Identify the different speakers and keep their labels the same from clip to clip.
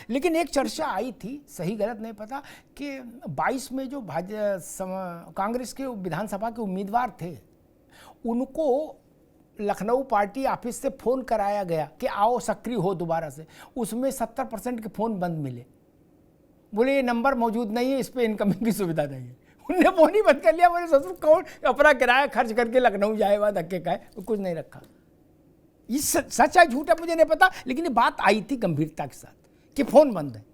Speaker 1: लेकिन एक चर्चा आई थी, सही गलत नहीं पता, कि 22 में जो कांग्रेस के विधानसभा के उम्मीदवार थे उनको लखनऊ पार्टी ऑफिस से फ़ोन कराया गया कि आओ सक्रिय हो दोबारा से। उसमें 70% के फ़ोन बंद मिले, बोले ये नंबर मौजूद नहीं है, इस पर इनकमिंग की सुविधा नहीं है। उनने फ़ोन ही बंद कर लिया। बोले ससुर कौन अपना किराया खर्च करके लखनऊ जाएगा, धक्के का है, कुछ नहीं रखा। ये सच है झूठ है मुझे नहीं पता, लेकिन ये बात आई थी गंभीरता के साथ कि फ़ोन बंद है।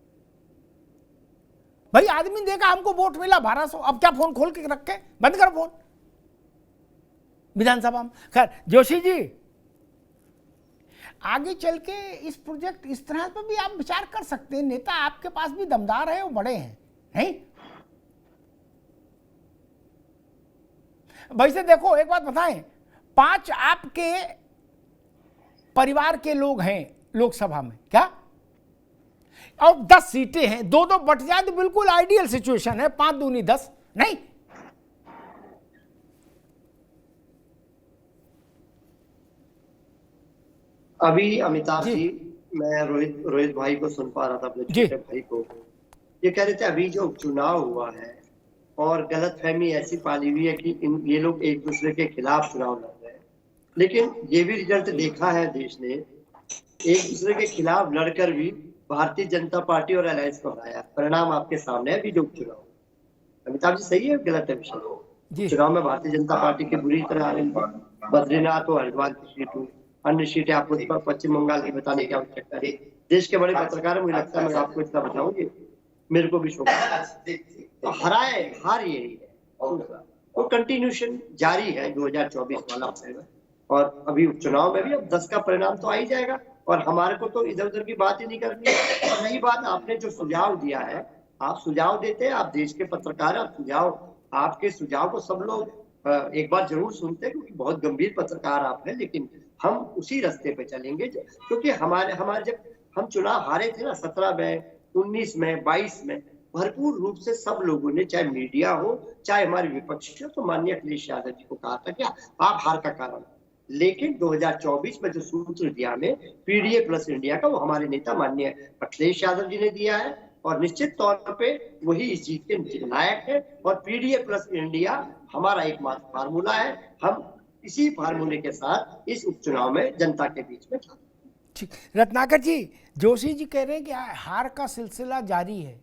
Speaker 1: भाई आदमी देखा हमको वोट मिला 1200, अब क्या फ़ोन खोल के रखे, बंद करो फ़ोन विधानसभा में। खैर जोशी जी, आगे चल के इस प्रोजेक्ट इस तरह पर भी आप विचार कर सकते हैं। नेता आपके पास भी दमदार है, वो बड़े हैं, नहीं? वैसे देखो एक बात बताएं, 5 आपके परिवार के लोग हैं लोकसभा में, क्या? और 10 सीटें हैं, 2-2 बट जाए तो बिल्कुल आइडियल सिचुएशन है। 5 दूनी 10, नहीं?
Speaker 2: अभी अमिताभ जी, मैं रोहित भाई को सुन पा रहा था, अपने छोटे भाई को। ये कह रहे थे अभी जो चुनाव हुआ है और गलतफहमी ऐसी पाली हुई है कि ये लोग एक दूसरे के खिलाफ चुनाव लड़ रहे हैं, लेकिन ये भी रिजल्ट देखा है देश ने, एक दूसरे के खिलाफ लड़कर भी भारतीय जनता पार्टी और अलायंस को हराया। परिणाम आपके सामने है। अभी जो चुनाव, अमिताभ जी सही है गलत है विषय? चुनाव में भारतीय जनता पार्टी की बुरी तरह हारी, बद्रीनाथ और हरिद्वार की सीट हुई, अन्य सीटें आपको पश्चिम बंगाल की बताने की आवश्यकता है। देश के बड़े पत्रकार मुझे लगता है मैं आपको इतना बताऊंगी, मेरे को भी शौक है। तो हार यही है, वो कंटिन्यूशन जारी है 2024 वाला। और अभी उपचुनाव में भी अब 10 का परिणाम तो आ ही जाएगा, और हमारे को तो इधर उधर की बात ही नहीं करनी है। और नई बात, आपने जो सुझाव दिया है, आप सुझाव देते हैं, आप देश के पत्रकार, आप सुझाव, आपके सुझाव को सब लोग एक बार जरूर सुनते हैं, क्योंकि बहुत गंभीर पत्रकार आप हैं। लेकिन हम उसी रास्ते पे चलेंगे, क्योंकि हमारे जब हम चुनाव हारे थे ना 17 में, 19 में, 22 में, भरपूर रूप से सब लोगों ने, चाहे मीडिया हो चाहे हमारे विपक्षी हो, तो माननीय अखिलेश यादव जी को कहा था कि आप हार का कारण। लेकिन 2024 में जो सूत्र दिया में पीडीए प्लस इंडिया का, वो हमारे नेता माननीय अखिलेश यादव जी ने दिया है, और निश्चित तौर पे वही इस जीत के नायक है। और पीडीए प्लस इंडिया हमारा एकमात्र फार्मूला है। हम इसी फार्मूले के साथ इस उपचुनाव में जनता के बीच में।
Speaker 1: ठीक, रत्नाकर जी, जोशी जी कह रहे हैं कि हार का सिलसिला जारी है।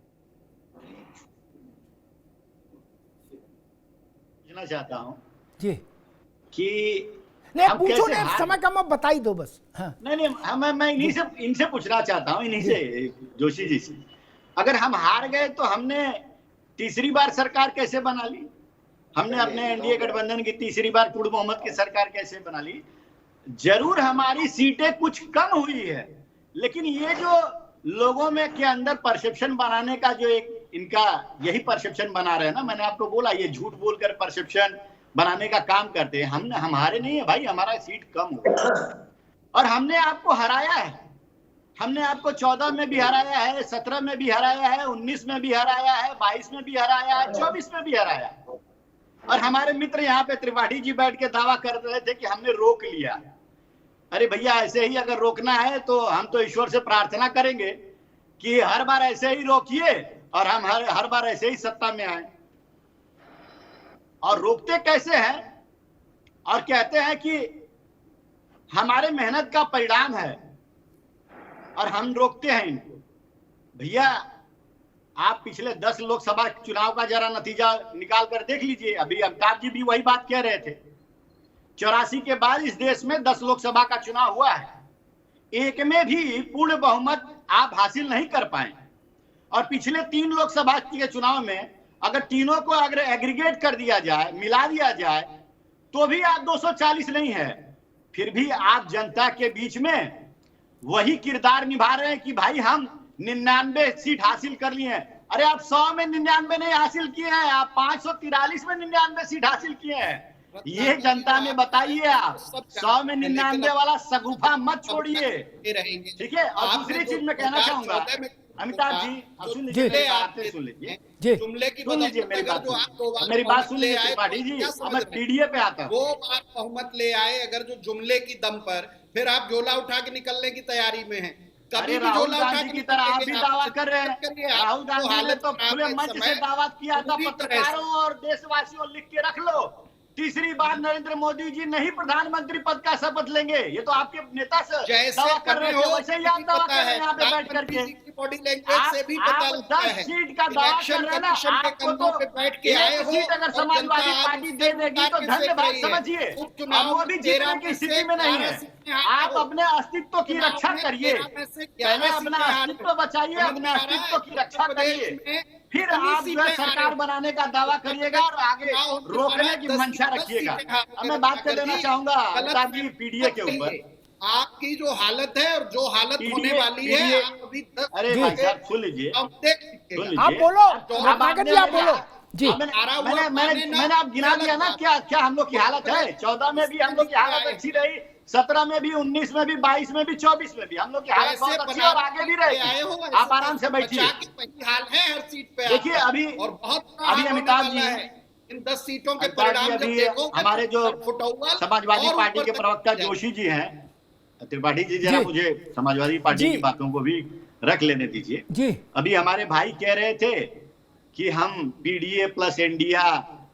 Speaker 3: कहना चाहता हूं
Speaker 1: जी
Speaker 3: कि
Speaker 1: नहीं, पूछो नहीं, समय कम, अब बता ही दो बस। हाँ।
Speaker 3: नहीं, मैं इनसे पूछना चाहता हूं, इन्हीं से, जोशी जी से। अगर हम हार गए तो हमने तीसरी बार सरकार कैसे बना ली? हमने अपने एनडीए गठबंधन की तीसरी बार पूर्ण बहुमत की सरकार कैसे बना ली? जरूर हमारी सीटें कुछ कम हुई है, लेकिन ये जो लोगों में के अंदर परसेप्शन बनाने का जो एक इनका यही परसेप्शन बना रहे हैं ना, मैंने आपको बोला ये झूठ बोलकर परसेप्शन बनाने का काम करते हैं। हमारे नहीं है भाई, हमारा सीट कम हो और हमने आपको हराया है। हमने आपको 14 में भी हराया है, 17 में भी हराया है, 19 में भी हराया है, 22 में भी हराया है, 24 में भी हराया है। और हमारे मित्र यहाँ पे त्रिपाठी जी बैठ के दावा कर रहे थे कि हमने रोक लिया। अरे भैया, ऐसे ही अगर रोकना है तो हम तो ईश्वर से प्रार्थना करेंगे कि हर बार ऐसे ही रोकिए और हम हर बार ऐसे ही सत्ता में आए। और रोकते कैसे हैं? और कहते हैं कि हमारे मेहनत का परिणाम है और हम रोकते हैं इनको। भैया, आप पिछले 10 लोकसभा चुनाव का जरा नतीजा निकाल कर देख लीजिए। अभी अमिताभ जी भी वही बात कह रहे थे। 84 के बाद इस देश में 10 लोकसभा का चुनाव हुआ है, एक में भी पूर्ण बहुमत आप हासिल नहीं कर पाए। और पिछले 3 लोकसभा के चुनाव में अगर तीनों को अगर एग्रीगेट कर दिया जाए, मिला दिया जाए, तो भी आप 240 नहीं है। फिर भी आप जनता के बीच में वही किरदार निभा रहे हैं कि भाई हम 99 सीट हासिल कर लिए हैं। अरे आप 100 में 99 नहीं हासिल किए हैं, आप 543 में 99 सीट हासिल किए हैं। ये जनता में बताइए। आप 100 में 99 वाला सगुफा मत छोड़िए, ठीक है? और दूसरी चीज मैं कहना चाहूंगा, अमिताभ जी सुन लीजिए, सुन लीजिए, मेरी बात सुन लीजिए त्रिपाठी जी। अब मैं पीडीए पे आता हूँ।
Speaker 4: वो बात बहुमत ले आए अगर जो जुमले की दम पर, फिर आप झोला उठा के निकलने की तैयारी में हैं।
Speaker 3: अरे राहुल गांधी की तरह आप भी दावा कर रहे हैं। राहुल गांधी ने तो खुले मंच से दावा किया था पत्रकारों और देशवासियों, लिख के रख लो, तीसरी बार नरेंद्र मोदी जी नहीं प्रधानमंत्री पद का शपथ लेंगे। ये तो आपके नेता से दावा कर रहे थे, वैसे ही आप दावा कर रहे हैं यहाँ पे बैठ करके।
Speaker 4: बॉडी लैंग्वेज से भी पता लगता है।
Speaker 3: 10 सीट का दावा कर रहे हैं ना, आपको तो एक सीट अगर समाजवादी पार्टी दे देगी तो धन्यवाद समझिए, अब वो भी जीतने की स्थिति में नहीं है। आप अपने अस्तित्व की रक्षा करिए, पहले अपना अस्तित्व बचाइए, अपने अस्तित्व की रक्षा करिए, फिर आप जो है सरकार बनाने का दावा करिएगा और आगे रोकने की मंशा रखिएगा। अब मैं बात कर लेना चाहूंगा अमिताभ जी पीडीए के ऊपर।
Speaker 4: आपकी जो हालत है और जो हालत होने वाली है, आप अभी
Speaker 3: अरे भाई साहब सुन लीजिए,
Speaker 1: आप बोलो, आप बोलो जी।
Speaker 3: मैंने आप गिना दिया ना क्या क्या हम लोग की हालत है। 14 में भी हम लोग की हालत अच्छी रही, 17 में भी, 19 में भी, 22 में भी, 24 में भी हम लोग की हालत बहुत अच्छी और आगे भी रहेगी। आप आराम से बैठिए।
Speaker 4: हाल है हर सीट पे।
Speaker 3: देखिए अभी
Speaker 4: और बहुत
Speaker 3: अभी अमिताभ जी
Speaker 4: इन 10 सीटों के परिणाम जब देखोगे,
Speaker 3: हमारे जो समाजवादी पार्टी के प्रवक्ता जोशी जी हैं, त्रिपाठी जी जरा मुझे समाजवादी पार्टी की बातों को भी रख लेने दीजिए जी। अभी हमारे भाई कह रहे थे कि हम पीडीए प्लस इंडिया,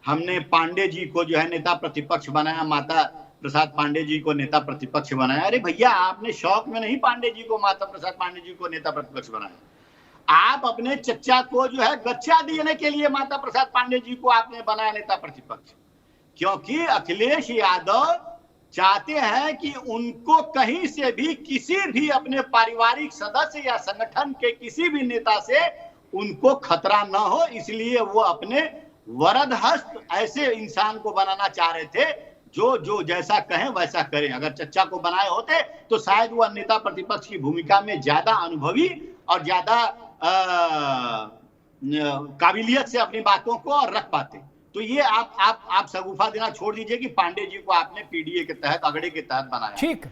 Speaker 3: हमने पांडे जी को जो है नेता प्रतिपक्ष बनाया, माता प्रसाद पांडे जी को नेता प्रतिपक्ष बनाया। अरे भैया, आपने शौक में नहीं पांडे जी को, माता प्रसाद पांडे जी को नेता प्रतिपक्ष बनाया, आप अपने चच्चा को जो है गच्चा देने के लिए माता प्रसाद पांडे जी को आपने बनाया नेता प्रतिपक्ष। क्योंकि अखिलेश यादव चाहते हैं कि उनको कहीं से भी, किसी भी अपने पारिवारिक सदस्य या संगठन के किसी भी नेता से उनको खतरा ना हो, इसलिए वो अपने वरद हस्त ऐसे इंसान को बनाना चाह रहे थे जो जैसा कहें वैसा करें। अगर चच्चा को बनाए होते तो शायद वह नेता प्रतिपक्ष की भूमिका में ज्यादा अनुभवी और ज्यादा काबिलियत से अपनी बातों को रख पाते। तो ये आप शगुफा देना छोड़ दीजिए कि पांडे जी को आपने पीडीए के तहत, अगड़े के तहत बनाया।
Speaker 1: ठीक।